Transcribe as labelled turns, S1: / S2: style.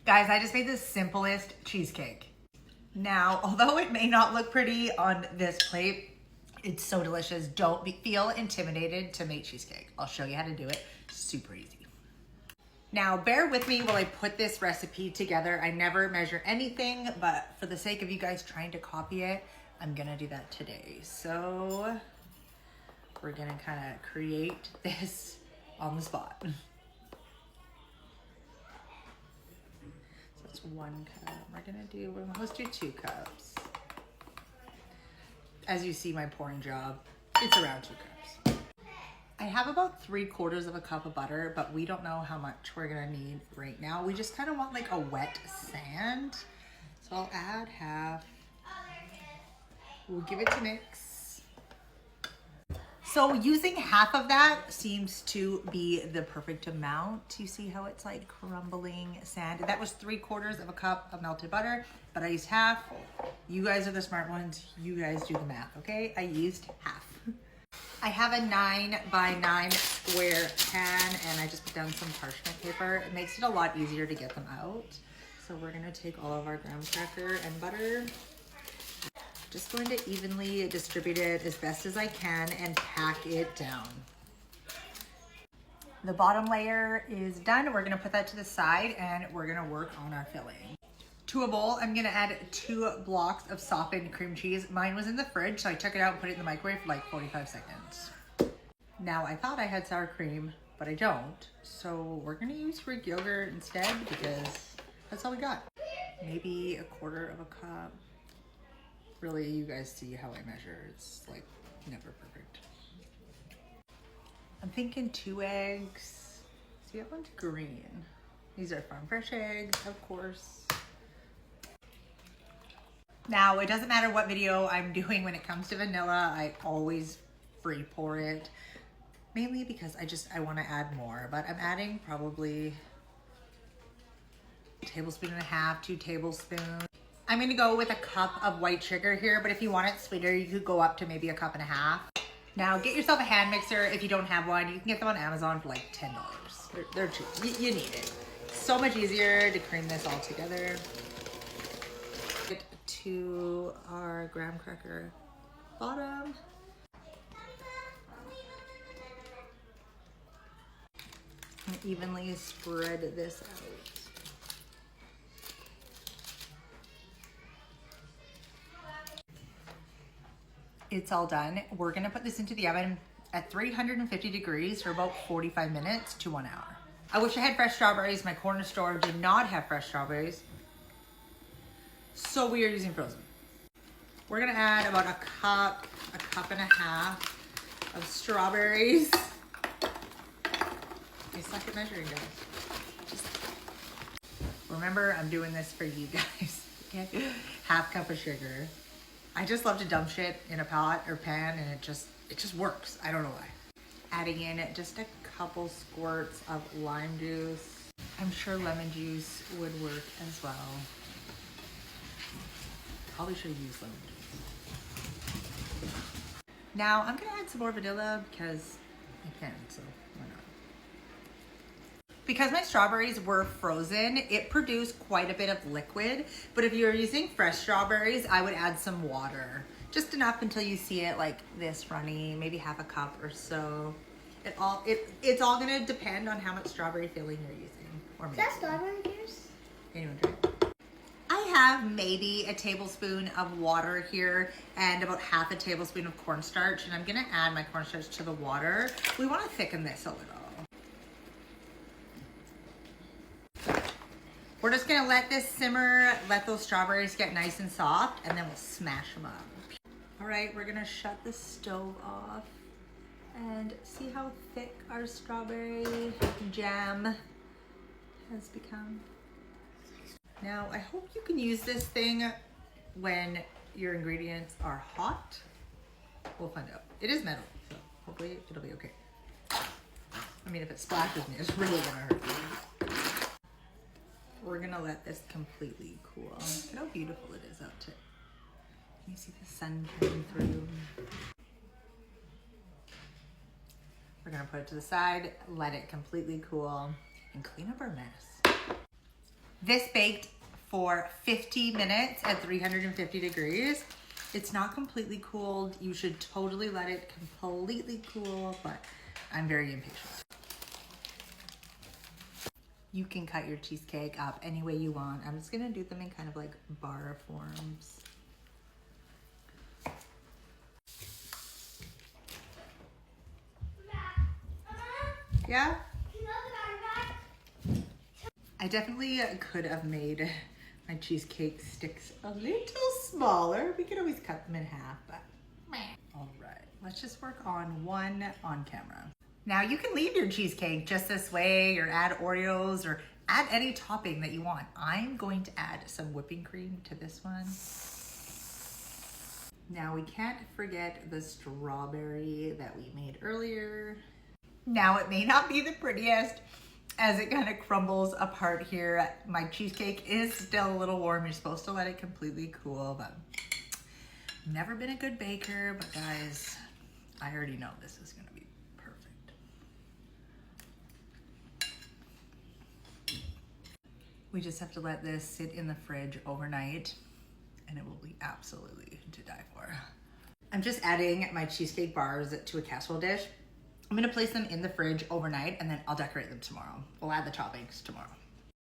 S1: Guys, I just made the simplest cheesecake. Now, although it may not look pretty on this plate, it's so delicious. Don't feel intimidated to make cheesecake. I'll show you how to do it. Super easy. Now, bear with me while I put this recipe together. I never measure anything, but for the sake of you guys trying to copy it, I'm gonna do that today. So we're gonna kind of create this on the spot. So it's 1 cup. Let's do 2 cups. As you see my pouring job, it's around 2 cups. I have about 3/4 of a cup of butter, but we don't know how much we're gonna need right now. We just kind of want like a wet sand. So I'll add half. We'll give it to mix. So using half of that seems to be the perfect amount. You see how it's like crumbling sand? That was 3/4 of a cup of melted butter, but I used half. You guys are the smart ones. You guys do the math, okay? I used half. I have a 9x9 square pan and I just put down some parchment paper. It makes it a lot easier to get them out. So we're gonna take all of our graham cracker and butter. Just going to evenly distribute it as best as I can and pack it down. The bottom layer is done. We're gonna put that to the side and we're gonna work on our filling. To a bowl, I'm gonna add 2 blocks of softened cream cheese. Mine was in the fridge, so I took it out and put it in the microwave for like 45 seconds. Now, I thought I had sour cream, but I don't. So we're gonna use Greek yogurt instead because that's all we got. Maybe 1/4 of a cup. Really, you guys see how I measure. It's like never perfect. I'm thinking 2 eggs. See, that one's green. These are farm fresh eggs, of course. Now, it doesn't matter what video I'm doing when it comes to vanilla. I always free pour it. Mainly because I want to add more, but I'm adding probably 1.5 tablespoons, 2 tablespoons. I'm gonna go with a cup of white sugar here, but if you want it sweeter, you could go up to maybe 1.5 cups. Now, get yourself a hand mixer if you don't have one. You can get them on Amazon for like $10. They're cheap. You need it. So much easier to cream this all together. Get to our graham cracker bottom. And evenly spread this out. It's all done. We're gonna put this into the oven at 350 degrees for about 45 minutes to 1 hour. I wish I had fresh strawberries. My corner store did not have fresh strawberries, so we are using frozen. We're gonna add about a cup and a half of strawberries. I suck at measuring, guys. Remember, I'm doing this for you guys. Okay? 1/2 cup of sugar. I just love to dump shit in a pot or pan and it just works. I don't know why. Adding in just a couple squirts of lime juice. I'm sure lemon juice would work as well. Probably should use lemon juice. Now I'm gonna add some more vanilla because I can, so why not? Because my strawberries were frozen, it produced quite a bit of liquid, but if you're using fresh strawberries, I would add some water. Just enough until you see it like this runny, maybe 1/2 cup or so. It's all gonna depend on how much strawberry filling you're using. Or
S2: Is that strawberry juice?
S1: Anyone try? I have maybe 1 tablespoon of water here and about 1/2 tablespoon of cornstarch, and I'm gonna add my cornstarch to the water. We wanna thicken this a little. We're just gonna let this simmer, let those strawberries get nice and soft, and then we'll smash them up. All right, we're gonna shut the stove off and see how thick our strawberry jam has become. Now, I hope you can use this thing when your ingredients are hot. We'll find out. It is metal, so hopefully it'll be okay. I mean, if it splashes me, it's really gonna hurt me. We're gonna let this completely cool. Look how beautiful it is out today. Can you see the sun shining through? We're gonna put it to the side, let it completely cool, and clean up our mess. This baked for 50 minutes at 350 degrees. It's not completely cooled. You should totally let it completely cool, but I'm very impatient. You can cut your cheesecake up any way you want. I'm just gonna do them in kind of like bar forms. Yeah? I definitely could have made my cheesecake sticks a little smaller. We could always cut them in half, but meh. All right, let's just work on one on camera. Now you can leave your cheesecake just this way or add Oreos or add any topping that you want. I'm going to add some whipping cream to this one. Now we can't forget the strawberry that we made earlier. Now it may not be the prettiest as it kind of crumbles apart here. My cheesecake is still a little warm. You're supposed to let it completely cool, but never been a good baker, but guys, I already know this is gonna be perfect. We just have to let this sit in the fridge overnight and it will be absolutely to die for. I'm just adding my cheesecake bars to a casserole dish. I'm gonna place them in the fridge overnight and then I'll decorate them tomorrow. We'll add the toppings tomorrow.